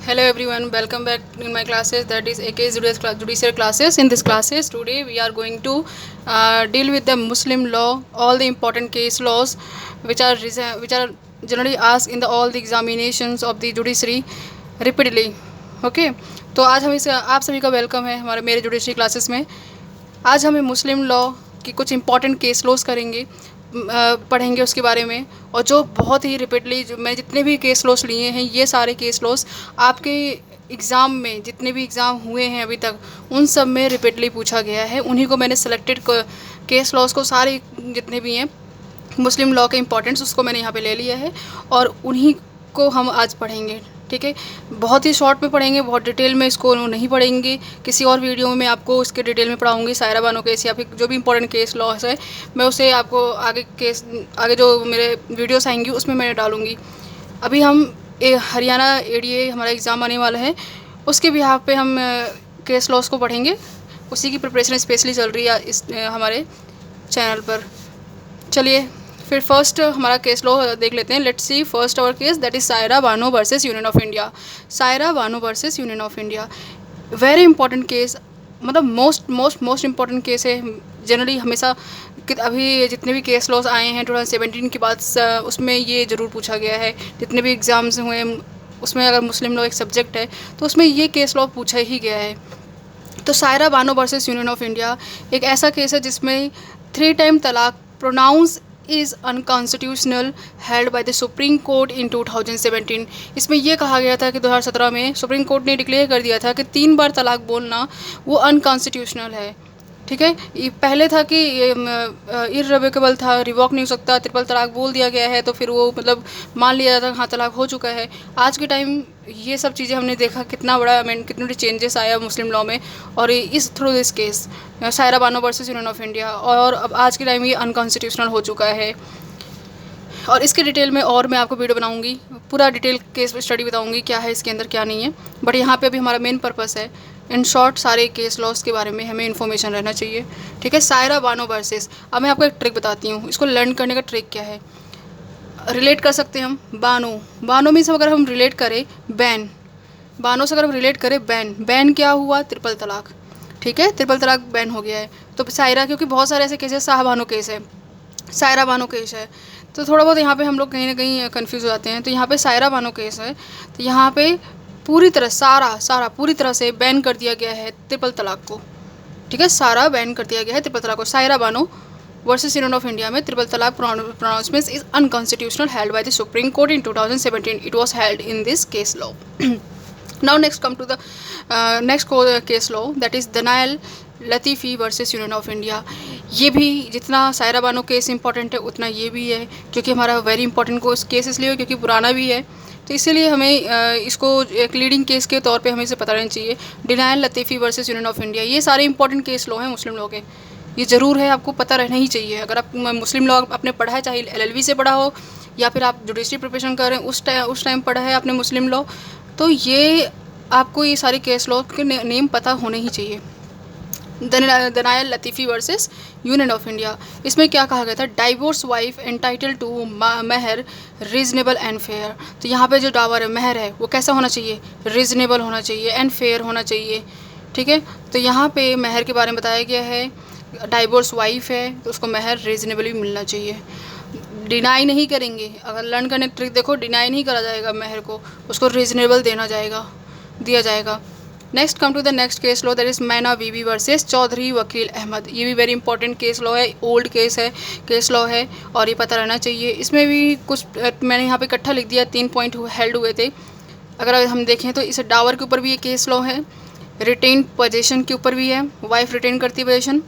Hello everyone, welcome back in my classes, that is AK's judicial classes. In this classes today we are going to deal with the Muslim law, all the important case laws which are generally asked in all the examinations of the judiciary repeatedly. Okay, तो आज हम इसे आप सभी का welcome है हमारे मेरे जुडिशरी क्लासेस में। आज हमें मुस्लिम लॉ की कुछ इंपॉर्टेंट केस लॉज करेंगे, पढ़ेंगे उसके बारे में। और जो बहुत ही रिपीटली जो मैं जितने भी केस लॉज लिए हैं, ये सारे केस लॉज आपके एग्ज़ाम में जितने भी एग्ज़ाम हुए हैं अभी तक उन सब में रिपीटली पूछा गया है। उन्हीं को मैंने सेलेक्टेड केस लॉज को सारे जितने भी हैं मुस्लिम लॉ के इंपॉर्टेंट्स उसको मैंने यहाँ पे ले लिया है और उन्हीं को हम आज पढ़ेंगे। ठीक है, बहुत ही शॉर्ट में पढ़ेंगे, बहुत डिटेल में इसको नहीं पढ़ेंगे। किसी और वीडियो में मैं आपको इसके डिटेल में पढ़ाऊँगी सायरा बानो केस या फिर जो भी इंपॉर्टेंट केस लॉस है मैं उसे आपको आगे जो मेरे वीडियोस आएंगी उसमें मैं डालूँगी। अभी हम हरियाणा एडीए हमारा एग्ज़ाम आने वाला है, उसके बिहाफ पे हम केस लॉस को पढ़ेंगे। उसी की प्रिपरेशन स्पेशली चल रही है इस हमारे चैनल पर। चलिए फिर फर्स्ट हमारा केस लॉ देख लेते हैं। Let's see first hour case, that is Saira Banu versus Union of India. Saira Banu versus Union of India, very important case, मतलब मोस्ट इंपॉर्टेंट केस है जनरली हमेशा। अभी जितने भी केस लॉस आए हैं 2017 के बाद उसमें ये ज़रूर पूछा गया है। जितने भी एग्ज़ाम्स हुए उसमें अगर मुस्लिम लॉ एक सब्जेक्ट है तो उसमें ये केस लॉ पूछा ही गया है। तो Saira Banu versus Union of India एक ऐसा केस है जिसमें 3 टाइम तलाक pronounce is unconstitutional held by the Supreme Court in 2017। इसमें यह कहा गया था कि 2017 में सुप्रीम कोर्ट ने डिक्लेयर कर दिया था कि 3 बार तलाक बोलना वो अनकॉन्स्टिट्यूशनल है। ठीक है, ये पहले था कि इररिवोकेबल था, रिवॉक नहीं हो सकता। ट्रिपल तलाक बोल दिया गया है तो फिर वो मतलब मान लिया जाता हाँ तलाक हो चुका है। आज के टाइम ये सब चीज़ें हमने देखा कितना बड़ा कितने चेंजेस आया मुस्लिम लॉ में, और इस through this case Saira Banu versus Union of India, और अब आज के टाइम ये अनकॉन्स्टिट्यूशनल हो चुका है। और इसके डिटेल में और मैं आपको वीडियो बनाऊंगी, पूरा डिटेल केस स्टडी बताऊंगी क्या है इसके अंदर क्या नहीं है। बट यहाँ पे अभी हमारा मेन पर्पस है इन शॉर्ट सारे केस लॉस के बारे में हमें इन्फॉर्मेशन रहना चाहिए। ठीक है, सायरा बानो वर्सेस। अब मैं आपको एक ट्रिक बताती हूँ, इसको लर्न करने का ट्रिक क्या है। रिलेट कर सकते हैं हम बानो मीन्स अगर हम रिलेट करें बैन, बानो से अगर हम रिलेट करें बैन क्या हुआ, ट्रिपल तलाक। ठीक है, ट्रिपल तलाक बैन हो गया है। तो सायरा, क्योंकि बहुत सारे ऐसे केस है, शाहबानो केस है, सायरा बानो केस है, तो थोड़ा बहुत यहाँ पे हम लोग कहीं ना कहीं कंफ्यूज हो जाते हैं। तो यहाँ पे सायरा बानो केस है, तो यहाँ पे पूरी तरह सारा पूरी तरह से बैन कर दिया गया है ट्रिपल तलाक को। ठीक है, सारा बैन कर दिया गया है ट्रिपल तलाक को। Saira Banu versus Union of India में ट्रिपल तलाक pronouncement is unconstitutional held by the Supreme Court in 2017। It was held in this case law. Now next come to the next case law, that is Danial Latifi versus Union of India. ये भी जितना Saira Bano case important है उतना ये भी है, क्योंकि हमारा वेरी इंपॉर्टेंट केस इसलिए क्योंकि पुराना भी है, तो इसीलिए हमें इसको एक लीडिंग केस के तौर पे हमें इसे पता रहना चाहिए। Danial Latifi versus Union of India, ये सारे इंपॉर्टेंट केस लॉ हैं मुस्लिम लॉ के, ये ज़रूर है, आपको पता रहना ही चाहिए। अगर आप मुस्लिम लॉ आपने पढ़ा है, चाहे LLB से पढ़ा हो या फिर आप जुडिशरी प्रिपरेशन कर रहे हैं उस टाइम पढ़ा है आपने मुस्लिम लॉ, तो ये आपको ये सारे केस लॉ के नेम पता होने ही चाहिए। Danial Latifi versus Union of India, इसमें क्या कहा गया था, डाइवोर्स वाइफ एंटाइटल टू महर रीजनेबल एंड फेयर। तो यहाँ पे जो डावर है महर है वो कैसा होना चाहिए, रीजनेबल होना चाहिए एंड फेयर होना चाहिए। ठीक है, तो यहाँ पे महर के बारे में बताया गया है, डाइवोर्स वाइफ है तो उसको महर रीजनेबली मिलना चाहिए। डिनाई नहीं करेंगे, अगर लर्न करने की ट्रिक देखो, डिनाई नहीं करा जाएगा महर को, उसको रीजनेबल दिया जाएगा। Next come to the next case law, that is Maina Bibi versus Chaudhary Wakil Ahmad. ये भी वेरी इंपॉर्टेंट केस लॉ है, ओल्ड केस लॉ है और ये पता रहना चाहिए। इसमें भी कुछ मैंने यहाँ पे इकट्ठा लिख दिया, 3 पॉइंट हेल्ड हुए थे। अगर हम देखें तो इसे डावर के ऊपर भी ये केस लॉ है, रिटेन पोजीशन के ऊपर भी है, वाइफ रिटेन करती है पोजीशन,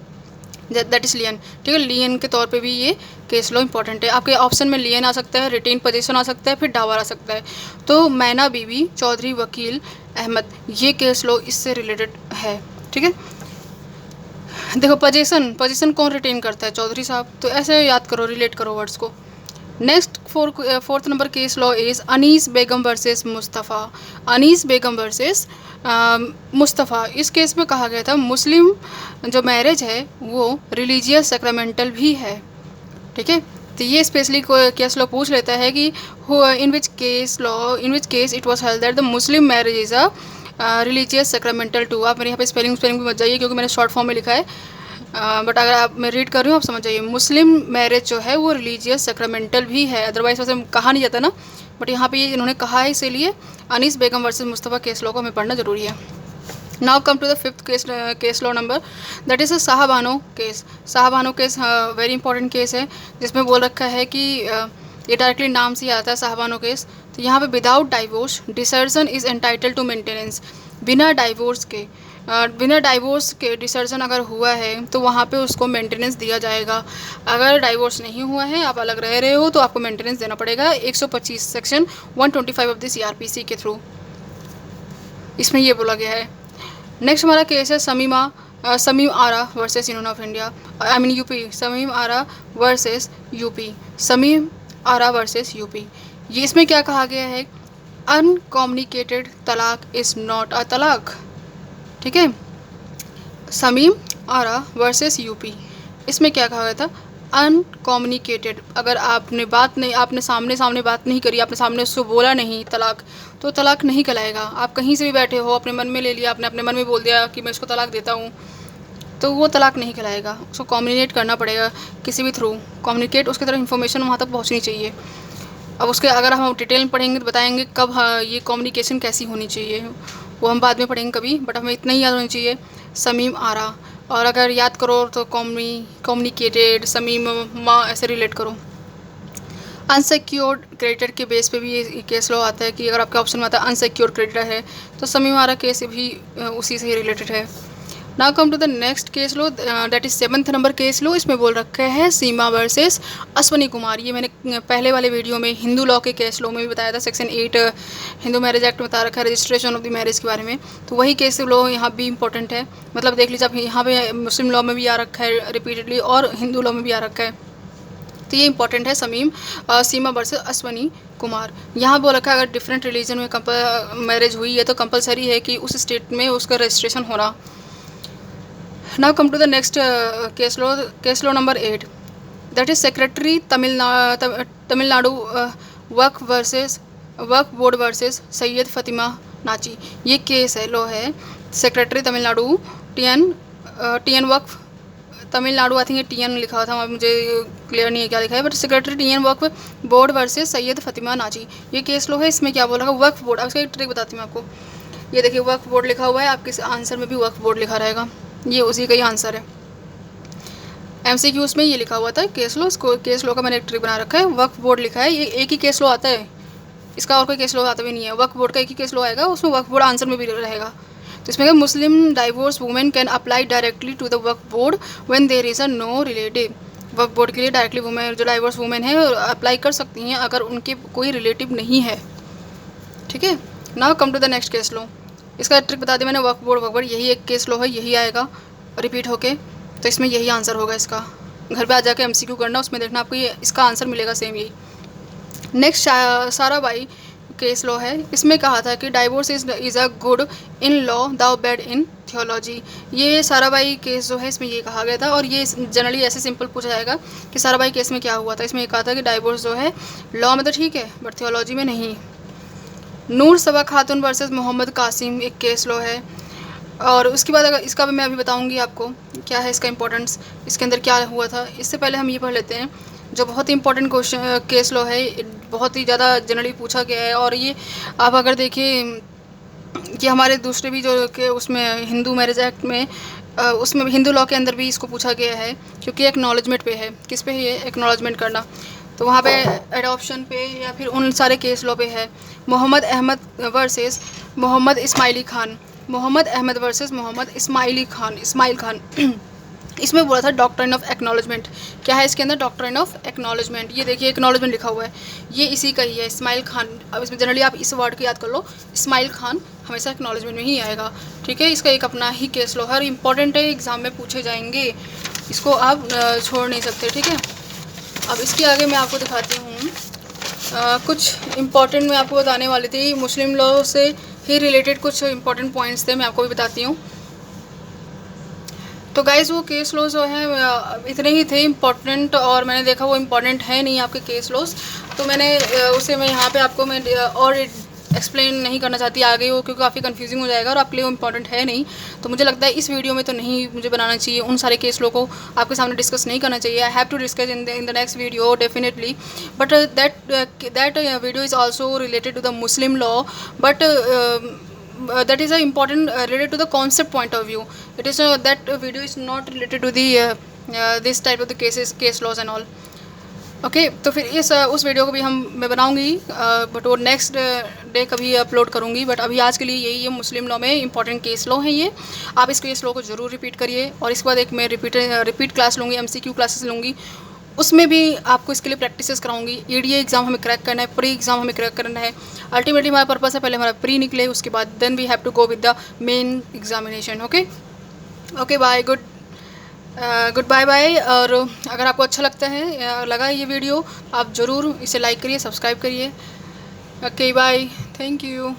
दैट इज़ लियन। ठीक है, लियन के तौर पे भी ये केस लॉ इंपॉर्टेंट है। आपके ऑप्शन में लियन आ सकता है, रिटेन पोजीशन आ सकता है, फिर डावर आ सकता है। तो मैना बीबी चौधरी वकील अहमद, ये केस लॉ इससे रिलेटेड है। ठीक है, देखो पोजीशन कौन रिटेन करता है, चौधरी साहब, तो ऐसे याद करो, रिलेट करो वर्ड्स को। Next fourth number case law is Anis Begum versus Mustafa. Anis Begum versus Mustafa, इस केस में कहा गया था मुस्लिम जो मैरिज है वो रिलीजियस सेक्रामेंटल भी है। ठीक है, तो ये स्पेशली केस लॉ पूछ लेता है कि in which case it was held that the Muslim marriage is a religious sacramental too. आप मेरे यहाँ पे स्पेलिंग भी मत जाइए क्योंकि मैंने शॉर्ट फॉर्म में लिखा है, बट अगर आप मैं रीड कर रही हूँ आप समझ जाइए। मुस्लिम मैरिज जो है वो रिलीजियस सेक्रामेंटल भी है, अदरवाइज वैसे कहा नहीं जाता ना, बट यहाँ पे ये इन्होंने कहा है, इसीलिए Anees Begum versus Mustafa case law को हमें पढ़ना ज़रूरी है। Now come to the fifth case law number, that is a Shah Bano case. Shah Bano case very important case है, जिसमें बोल रखा है कि ये डायरेक्टली नाम से ही आता है साहबानो केस। तो यहाँ पे without divorce desertion is entitle to maintenance. बिना डाइवोर्स के डिसर्जन अगर हुआ है तो वहाँ पे उसको मेंटेनेंस दिया जाएगा। अगर डाइवोर्स नहीं हुआ है, आप अलग रह रहे हो, तो आपको मेंटेनेंस देना पड़ेगा 125 सेक्शन 125 ऑफ द CRPC के थ्रू, इसमें ये बोला गया है। नेक्स्ट हमारा केस है Shamim Ara versus Union of India, I mean UP. Shamim Ara versus UP, Shamim Ara versus UP. ये इसमें क्या कहा गया है, अनकम्युनिकेटेड तलाक इज़ नॉट अ तलाक। ठीक है, समीम आरा वर्सेस यूपी, इसमें क्या कहा गया था, अनकम्युनिकेटेड। अगर आपने सामने बात नहीं करी, आपने सामने उसको बोला नहीं तलाक, तो तलाक नहीं कहलाएगा। आप कहीं से भी बैठे हो, अपने मन में ले लिया, आपने अपने मन में बोल दिया कि मैं इसको तलाक देता हूँ, तो वो तलाक नहीं कहलाएगा। उसको कम्युनिकेट करना पड़ेगा किसी भी थ्रू, कम्युनिकेट उसकी तरफ इन्फॉर्मेशन वहाँ तक पहुँचनी चाहिए। अब उसके अगर हम डिटेल में पढ़ेंगे तो बताएंगे कब ये कम्युनिकेशन कैसी होनी चाहिए, वो हम बाद में पढ़ेंगे कभी, बट हमें इतना ही याद होना चाहिए, समीम आरा। और अगर याद करो तो कम्युनिकेटेड, समीम माँ ऐसे रिलेट करो। अनसिक्योर्ड क्रेडिटर के बेस पे भी ये केस लॉ आता है कि अगर आपके ऑप्शन में आता है अनसिक्योर्ड क्रेडिटर है, तो समीम आरा केस भी उसी से ही रिलेटेड है। Now come to the next case law, that is 7th number case law. इसमें बोल रखा है सीमा वर्सेस अश्वनी कुमार। ये मैंने पहले वाले वीडियो में हिंदू लॉ के केस लॉ में भी बताया था, सेक्शन 8 हिंदू मैरिज एक्ट में बता रखा है रजिस्ट्रेशन ऑफ द मैरिज के बारे में। तो वही केस लॉ यहाँ भी इंपॉर्टेंट है, मतलब देख लीजिए आप यहाँ पे मुस्लिम लॉ में भी आ रखा है रिपीटेडली और हिंदू लॉ में भी आ रखा है, तो ये इंपॉर्टेंट है। सीमा वर्सेस अश्वनी कुमार। यहाँ बोल रखा है अगर डिफरेंट रिलीजन में मैरिज हुई है तो कंपलसरी है कि उस स्टेट में उसका रजिस्ट्रेशन होना। Now come to the next case law number 8, that is secretary Tamil Nadu Wakf board versus Syed Fatima Nachi. ये केस है लॉ है, secretary Tamil Nadu TN Wakf Tamil Nadu, I think ये टीएन लिखा हुआ था, मुझे क्लियर नहीं है क्या लिखा है, but secretary TN Waqf board versus Syed Fatima Nachi. ये केस लो है। इसमें क्या बोला वक्फ बोर्ड, अब इसका एक ट्रिक बताती हूँ आपको। ये देखिए वक्फ बोर्ड लिखा हुआ है, आपके आंसर में भी वक्फ बोर्ड लिखा रहेगा, ये उसी का ही आंसर है। MCQs में ये लिखा हुआ था केस लो, इसको केस लो का मैंने एक ट्रिक बना रखा है, वक्फ बोर्ड लिखा है, ये एक ही केस लो आता है, इसका और कोई केस लो आता भी नहीं है। वक्फ बोर्ड का एक ही केस लो आएगा, उसमें वक्फ बोर्ड आंसर में भी रहेगा। तो इसमें क्या, Muslim divorce women can apply directly to the Waqf board when there is a no relative. Waqf board के लिए डायरेक्टली वुमेन, जो डाइवोर्स वुमेन है अप्लाई कर सकती हैं अगर उनके कोई रिलेटिव नहीं है। ठीक है, now come to the next case law. इसका ट्रिक बता दी मैंने, वक्फ बोर्ड यही एक केस लो है, यही आएगा रिपीट होके, तो इसमें यही आंसर होगा इसका। घर पे आ जाके MCQ करना, उसमें देखना आपको ये इसका आंसर मिलेगा सेम यही। नेक्स्ट साराबाई केस लॉ है। इसमें कहा था कि divorce is a good in law though bad in theology. ये साराबाई केस जो है इसमें ये कहा गया था, और ये जनरली ऐसे सिंपल पूछा जाएगा कि साराबाई केस में क्या हुआ था। इसमें ये कहा था कि डाइवोर्स जो है लॉ में तो ठीक है बट थियोलॉजी में नहीं। नूर सबा खातून वर्सेस मोहम्मद कासिम एक केस लॉ है, और उसके बाद अगर इसका भी मैं अभी बताऊंगी आपको क्या है इसका इंपॉर्टेंस, इसके अंदर क्या हुआ था। इससे पहले हम ये पढ़ लेते हैं जो बहुत ही इंपॉर्टेंट क्वेश्चन केस लॉ है, बहुत ही ज़्यादा जनरली पूछा गया है। और ये आप अगर देखें कि हमारे दूसरे भी जो के उसमें हिंदू मैरिज एक्ट में उसमें हिंदू लॉ के अंदर भी इसको पूछा गया है, क्योंकि एक्नॉलेजमेंट पे है। किस पे है ये एक्नॉलेजमेंट करना, तो वहाँ पे एडॉप्शन पे या फिर उन सारे केस लॉ पे है। Mohammad Ahmad versus Mohammad Ismaili Khan, Mohammad Ahmad versus Mohammad Ismail Khan. इसमें बोला था डॉक्ट्रिन ऑफ एक्नॉलेजमेंट। क्या है इसके अंदर, डॉक्ट्रिन ऑफ एक्नॉलेजमेंट। ये देखिए एक्नॉलेजमेंट लिखा हुआ है, ये इसी का ही है, इस्माइल खान। अब इसमें जनरली आप इस वर्ड को याद कर लो, इस्माइल खान हमेशा एक्नॉलेजमेंट में ही आएगा। ठीक है, इसका एक अपना ही केस लॉ है, इंपॉर्टेंट है, एग्जाम में पूछे जाएंगे, इसको आप छोड़ नहीं सकते। ठीक है, अब इसके आगे मैं आपको दिखाती हूँ कुछ इंपॉर्टेंट मैं आपको बताने वाली थी, मुस्लिम लॉ से ही रिलेटेड कुछ इंपॉर्टेंट पॉइंट्स थे, मैं आपको भी बताती हूँ। तो गाइज़ वो केस लॉज जो है इतने ही थे इम्पॉर्टेंट, और मैंने देखा वो इम्पॉर्टेंट है नहीं आपके केस लॉज, तो मैंने उसे मैं यहाँ पे आपको मैं और एक्सप्लेन नहीं करना चाहती आगे वो, क्योंकि काफ़ी कंफ्यूजिंग हो जाएगा और आपके लिए वो इम्पॉर्टेंट है नहीं। तो मुझे लगता है इस वीडियो में तो नहीं मुझे बनाना चाहिए, उन सारे केस लॉ को आपके सामने डिस्कस नहीं करना चाहिए। I have to discuss in the next video definitely, but that video is also related to the Muslim law, but that is a important related to the concept point of view. It is that video is not related to the this type of the case laws and all. Okay तो फिर उस video को भी मैं बनाऊंगी, but वो next day कभी upload करूंगी। बट अभी आज के लिए यही है, मुस्लिम लॉ में इंपॉर्टेंट केस लॉ है ये। आप इस केस लॉ को ज़रूर रिपीट करिए, और इसके बाद एक मैं रिपीट क्लास लूँगी, MCQ क्लासेस लूँगी, उसमें भी आपको इसके लिए प्रैक्टिसेस कराऊंगी। EDA एग्ज़ाम हमें क्रैक करना है, प्री एग्ज़ाम हमें क्रैक करना है। अल्टीमेटली हमारा पर्पस है पहले हमारा प्री निकले, उसके बाद then we have to go with the main examination. Okay bye, good bye bye. और अगर आपको अच्छा लगता है लगा ये वीडियो, आप ज़रूर इसे लाइक करिए, सब्सक्राइब करिए। Okay bye, thank you.